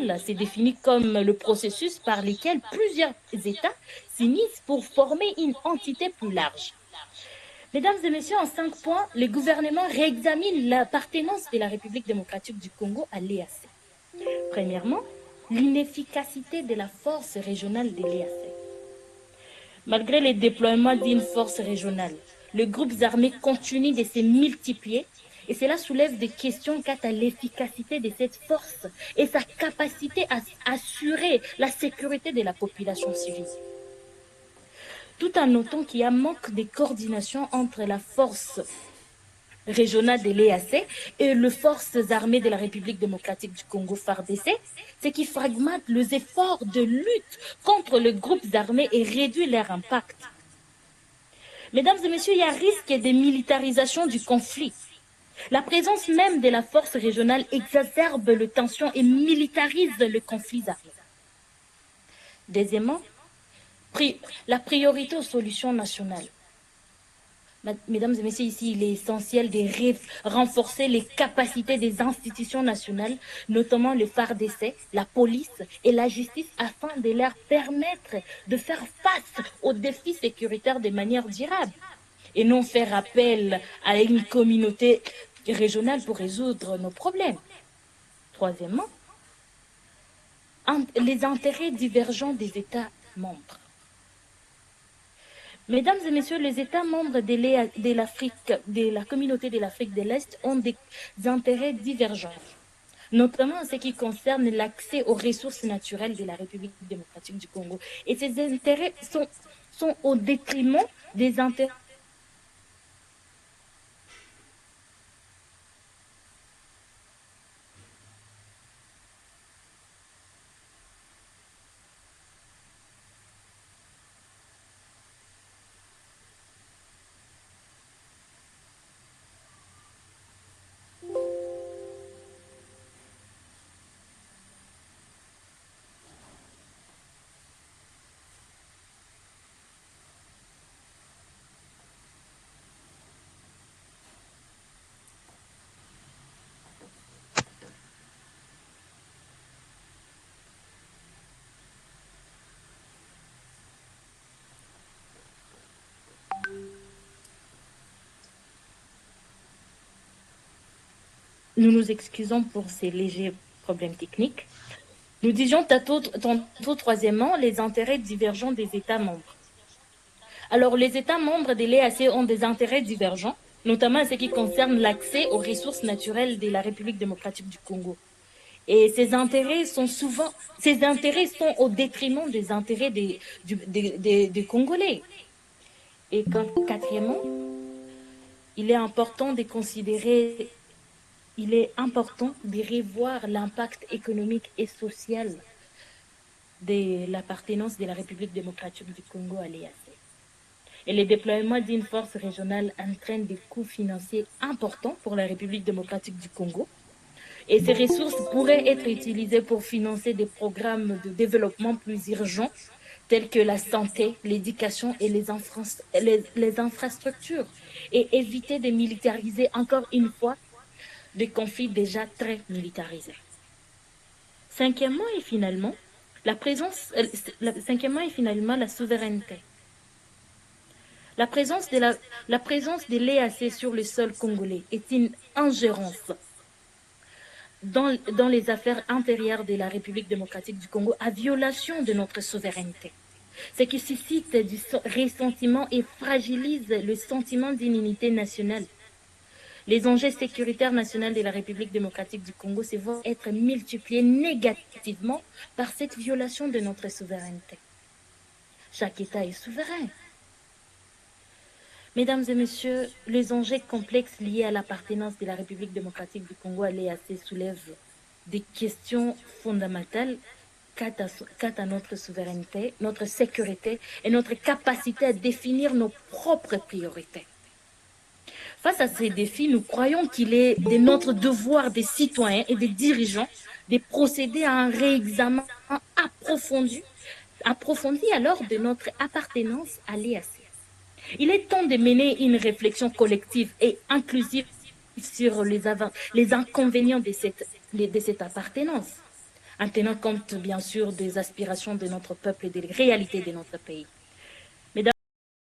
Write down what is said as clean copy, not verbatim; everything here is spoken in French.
régional s'est défini comme le processus par lequel plusieurs États s'unissent pour former une entité plus large. Mesdames et messieurs, en 5 points, le gouvernement réexamine l'appartenance de la République démocratique du Congo à l'EAC. Premièrement, l'inefficacité de la force régionale de l'EAC. Malgré le déploiement d'une force régionale, les groupes armés continuent de se multiplier et cela soulève des questions quant à l'efficacité de cette force et sa capacité à assurer la sécurité de la population civile. Tout en notant qu'il y a manque de coordination entre la force régionale de l'EAC et les forces armées de la République démocratique du Congo FARDC, ce qui fragmente les efforts de lutte contre les groupes armés et réduit leur impact. Mesdames et messieurs, il y a risque de militarisation du conflit. La présence même de la force régionale exacerbe les tensions et militarise le conflit armé. Deuxièmement, la priorité aux solutions nationales. Mesdames et messieurs, ici, il est essentiel de renforcer les capacités des institutions nationales, notamment le FARDC, la police et la justice, afin de leur permettre de faire face aux défis sécuritaires de manière durable et non faire appel à une communauté régionale pour résoudre nos problèmes. Troisièmement, les intérêts divergents des États membres. Mesdames et messieurs, les États membres de la communauté de l'Afrique de l'Est ont des intérêts divergents, notamment en ce qui concerne l'accès aux ressources naturelles de la République démocratique du Congo. Et ces intérêts sont au détriment des intérêts Nous nous excusons pour ces légers problèmes techniques. Nous disions tantôt, troisièmement, les intérêts divergents des États membres. Alors, les États membres de l'EAC ont des intérêts divergents, notamment en ce qui concerne l'accès aux ressources naturelles de la République démocratique du Congo. Et ces intérêts sont au détriment des intérêts des Congolais. Et quatrièmement, il est important de revoir l'impact économique et social de l'appartenance de la République démocratique du Congo à l'EAC. Et le déploiement d'une force régionale entraîne des coûts financiers importants pour la République démocratique du Congo. Et ces ressources pourraient être utilisées pour financer des programmes de développement plus urgents, tels que la santé, l'éducation et les infrastructures, et éviter de militariser encore une fois des conflits déjà très militarisés. Cinquièmement et finalement, la souveraineté. La présence de l'EAC sur le sol congolais est une ingérence dans les affaires intérieures de la République démocratique du Congo à violation de notre souveraineté. Ce qui suscite du ressentiment et fragilise le sentiment d'unité nationale. Les enjeux sécuritaires nationaux de la République démocratique du Congo se voient être multipliés négativement par cette violation de notre souveraineté. Chaque État est souverain. Mesdames et messieurs, les enjeux complexes liés à l'appartenance de la République démocratique du Congo à l'EAC soulèvent des questions fondamentales quant à notre souveraineté, notre sécurité et notre capacité à définir nos propres priorités. Face à ces défis, nous croyons qu'il est de notre devoir des citoyens et des dirigeants de procéder à un réexamen approfondi alors de notre appartenance à l'EAC. Il est temps de mener une réflexion collective et inclusive sur les inconvénients de cette appartenance. en tenant compte, bien sûr, des aspirations de notre peuple et des réalités de notre pays.